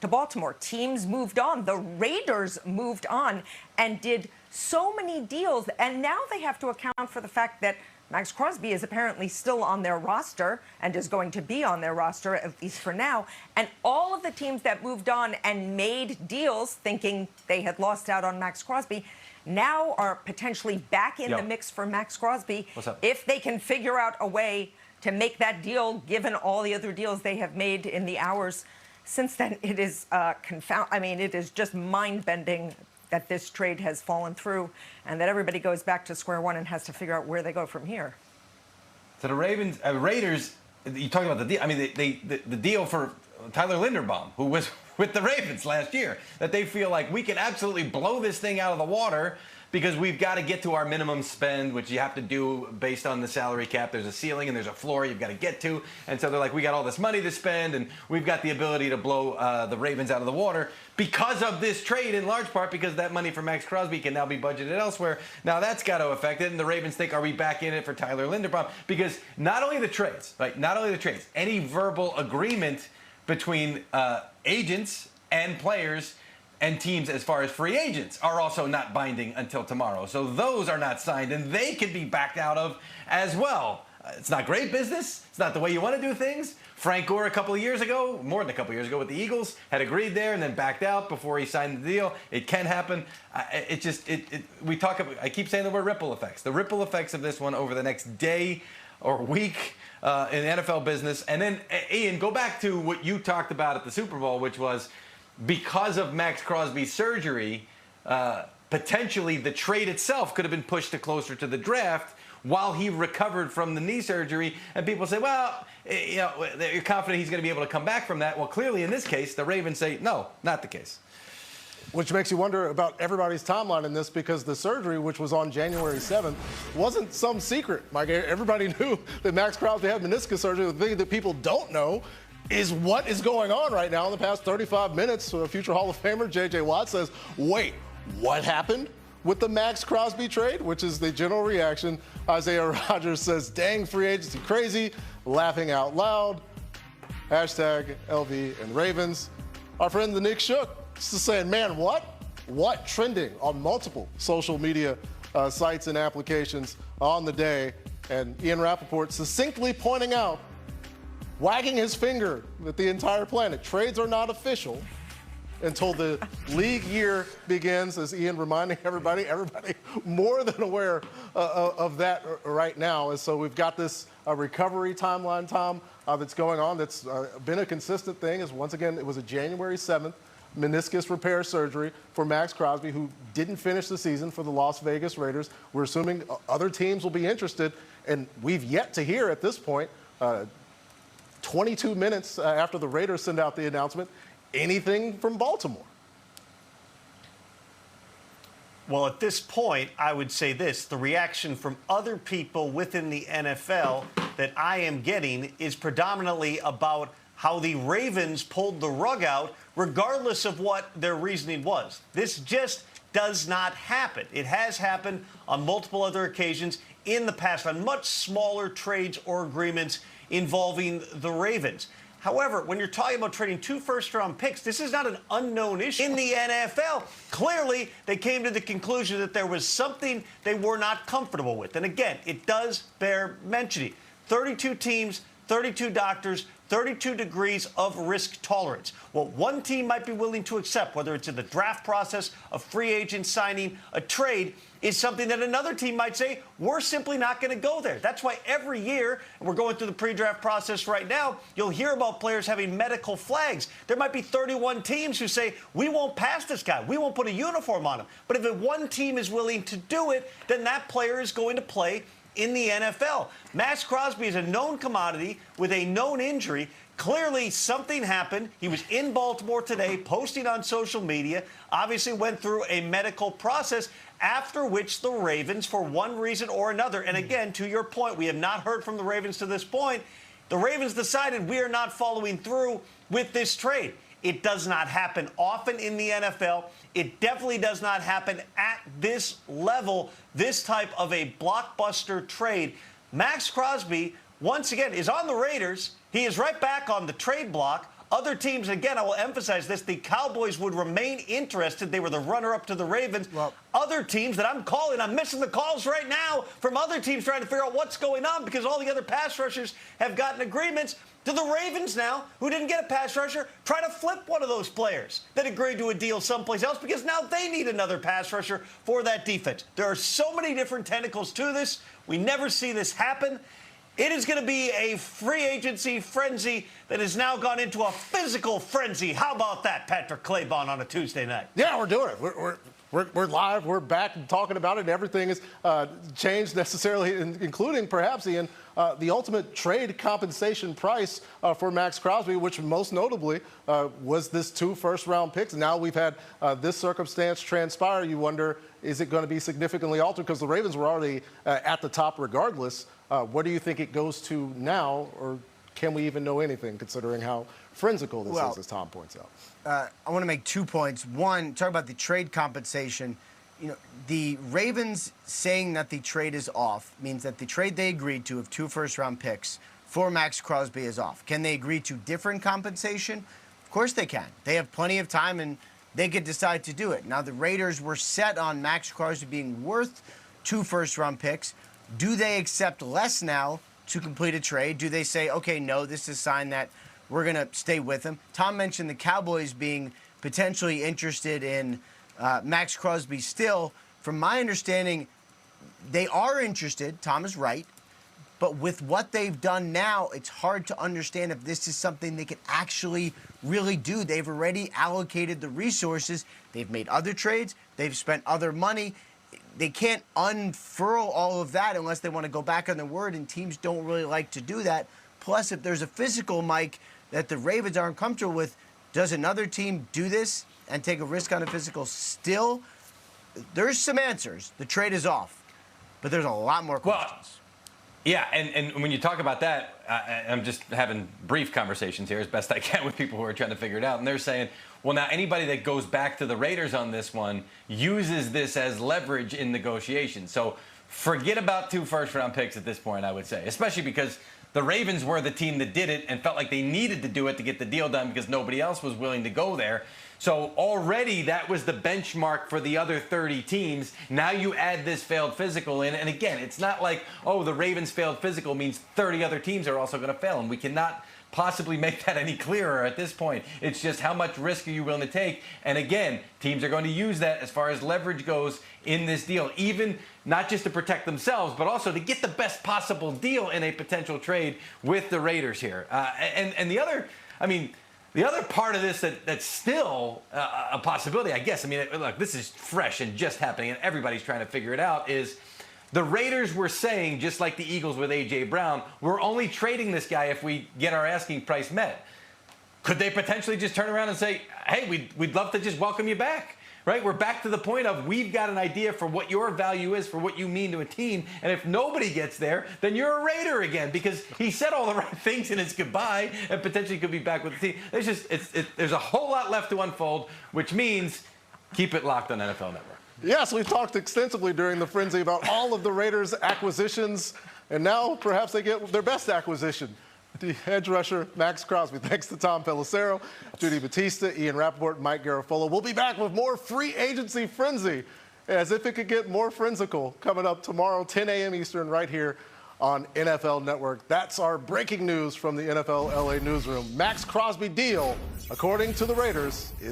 to Baltimore. Teams moved on. The Raiders moved on and did so many deals. And now they have to account for the fact that Maxx Crosby is apparently still on their roster and is going to be on their roster, at least for now. And all of the teams that moved on and made deals thinking they had lost out on Maxx Crosby now are potentially back in the mix for Maxx Crosby if they can figure out a way to make that deal, given all the other deals they have made in the hours since then. It is it is just mind-bending that this trade has fallen through and that everybody goes back to square one and has to figure out where they go from here. So the Raiders, you talked about the deal. I mean, the deal for Tyler Linderbaum, who was with the Ravens last year, that they feel like we can absolutely blow this thing out of the water because we've got to get to our minimum spend, which you have to do based on the salary cap. There's a ceiling and there's a floor you've got to get to. And so they're like, we got all this money to spend and we've got the ability to blow the Ravens out of the water because of this trade, in large part because that money for Maxx Crosby can now be budgeted elsewhere. Now that's got to affect it. And the Ravens think, are we back in it for Tyler Linderbaum? Because not only the trades, any verbal agreement between agents and players and teams as far as free agents are also not binding until tomorrow. So those are not signed, and they could be backed out of as well. It's not great business. It's not the way you want to do things. Frank Gore a couple of years ago, more than a couple of years ago with the Eagles, had agreed there and then backed out before he signed the deal. It can happen. I keep saying the word ripple effects. The ripple effects of this one over the next day or week in NFL business. And then, Ian, go back to what you talked about at the Super Bowl, which was because of Maxx Crosby's surgery, potentially the trade itself could have been pushed to closer to the draft while he recovered from the knee surgery. And people say, well, you're confident he's going to be able to come back from that. Well, clearly in this case, the Ravens say, no, not the case. Which makes you wonder about everybody's timeline in this, because the surgery, which was on January 7th, wasn't some secret. Mike, everybody knew that Maxx Crosby had meniscus surgery. The thing that people don't know is what is going on right now in the past 35 minutes. So a future Hall of Famer, J.J. Watt, says, wait, what happened with the Maxx Crosby trade? Which is the general reaction. Isaiah Rodgers says, dang, free agency crazy, laughing out loud. Hashtag LV and Ravens. Our friend the Nick Shook is saying, man, what? What? Trending on multiple social media sites and applications on the day. And Ian Rapoport succinctly pointing out, wagging his finger at the entire planet, trades are not official until the league year begins, as Ian reminding everybody more than aware of that right now. And so we've got this recovery timeline, Tom, that's going on. That's been a consistent thing. Is once again, it was a January 7th meniscus repair surgery for Maxx Crosby, who didn't finish the season for the Las Vegas Raiders. We're assuming other teams will be interested, and we've yet to hear at this point, 22 minutes after the Raiders send out the announcement, anything from Baltimore. Well, at this point, I would say this. The reaction from other people within the NFL that I am getting is predominantly about how the Ravens pulled the rug out, regardless of what their reasoning was. This just does not happen. It has happened on multiple other occasions in the past on much smaller trades or agreements involving the Ravens. However, when you're talking about trading 2 first-round picks, this is not an unknown issue in the NFL. Clearly, they came to the conclusion that there was something they were not comfortable with. And again, it does bear mentioning. 32 teams, 32 doctors, 32 degrees of risk tolerance. What one team might be willing to accept, whether it's in the draft process, a free agent signing, a trade, is something that another team might say, we're simply not going to go there. That's why every year, and we're going through the pre-draft process right now, you'll hear about players having medical flags. There might be 31 teams who say, we won't pass this guy. We won't put a uniform on him. But if one team is willing to do it, then that player is going to play in the NFL. Maxx Crosby is a known commodity with a known injury. Clearly, something happened. He was in Baltimore today, posting on social media, obviously went through a medical process, after which the Ravens, for one reason or another, and again, to your point, we have not heard from the Ravens to this point, the Ravens decided we are not following through with this trade. It does not happen often in the NFL. It definitely does not happen at this level, this type of a blockbuster trade. Maxx Crosby, once again, is on the Raiders. He is right back on the trade block Other teams, again, I will emphasize this, the Cowboys would remain interested. They were the runner-up to the Ravens. Well, other teams that I'm calling, I'm missing the calls right now from other teams trying to figure out what's going on because all the other pass rushers have gotten agreements. Do the Ravens now, who didn't get a pass rusher, try to flip one of those players that agreed to a deal someplace else because now they need another pass rusher for that defense? There are so many different tentacles to this. We never see this happen. It is going to be a free agency frenzy that has now gone into a physical frenzy. How about that, Patrick Claybon, on a Tuesday night? Yeah, we're doing it. We're live. We're back and talking about it. And everything has changed necessarily, including perhaps, Ian, the ultimate trade compensation price for Maxx Crosby, which most notably was this 2 first-round picks. Now we've had this circumstance transpire. You wonder, is it going to be significantly altered? Because the Ravens were already at the top regardless. What do you think it goes to now, or can we even know anything, considering how frenzical this is, as Tom points out? I want to make 2 points. One, talk about the trade compensation. You know, the Ravens saying that the trade is off means that the trade they agreed to of 2 first-round picks for Maxx Crosby is off. Can they agree to different compensation? Of course they can. They have plenty of time, and they could decide to do it. Now, the Raiders were set on Maxx Crosby being worth 2 first-round picks. Do they accept less now to complete a trade? Do they say, okay, no, this is a sign that we're going to stay with him? Tom mentioned the Cowboys being potentially interested in Maxx Crosby still. From my understanding, they are interested. Tom is right. But with what they've done now, it's hard to understand if this is something they can actually really do. They've already allocated the resources. They've made other trades. They've spent other money. They can't unfurl all of that unless they want to go back on their word, and teams don't really like to do that. Plus, if there's a physical, Mike, that the Ravens aren't comfortable with, does another team do this and take a risk on a physical still? There's some answers. The trade is off, but there's a lot more questions. Yeah, and when you talk about that, I'm just having brief conversations here as best I can with people who are trying to figure it out, and they're saying, well, now anybody that goes back to the Raiders on this one uses this as leverage in negotiations. So forget about 2 first-round picks at this point, I would say, especially because the Ravens were the team that did it and felt like they needed to do it to get the deal done because nobody else was willing to go there. So already that was the benchmark for the other 30 teams. Now you add this failed physical in. And again, it's not like, oh, the Ravens failed physical means 30 other teams are also going to fail. And we cannot possibly make that any clearer at this point. It's just how much risk are you willing to take? And again, teams are going to use that as far as leverage goes in this deal, even not just to protect themselves, but also to get the best possible deal in a potential trade with the Raiders here. And the other, I mean, the other part of this that's still a possibility, I guess, I mean, look, this is fresh and just happening, and everybody's trying to figure it out, is the Raiders were saying, just like the Eagles with A.J. Brown, we're only trading this guy if we get our asking price met. Could they potentially just turn around and say, hey, we'd love to just welcome you back? Right? We're back to the point of we've got an idea for what your value is, for what you mean to a team. And if nobody gets there, then you're a Raider again because he said all the right things in his goodbye and potentially could be back with the team. There's just there's a whole lot left to unfold, which means keep it locked on NFL Network. Yes, we've talked extensively during the frenzy about all of the Raiders' acquisitions, and now perhaps they get their best acquisition. The edge rusher, Maxx Crosby. Thanks to Tom Pelissero, Judy Batista, Ian Rapoport, and Mike Garafolo. We'll be back with more free agency frenzy, as if it could get more frenzical, coming up tomorrow, 10 a.m. Eastern, right here on NFL Network. That's our breaking news from the NFL LA newsroom. Maxx Crosby deal, according to the Raiders, is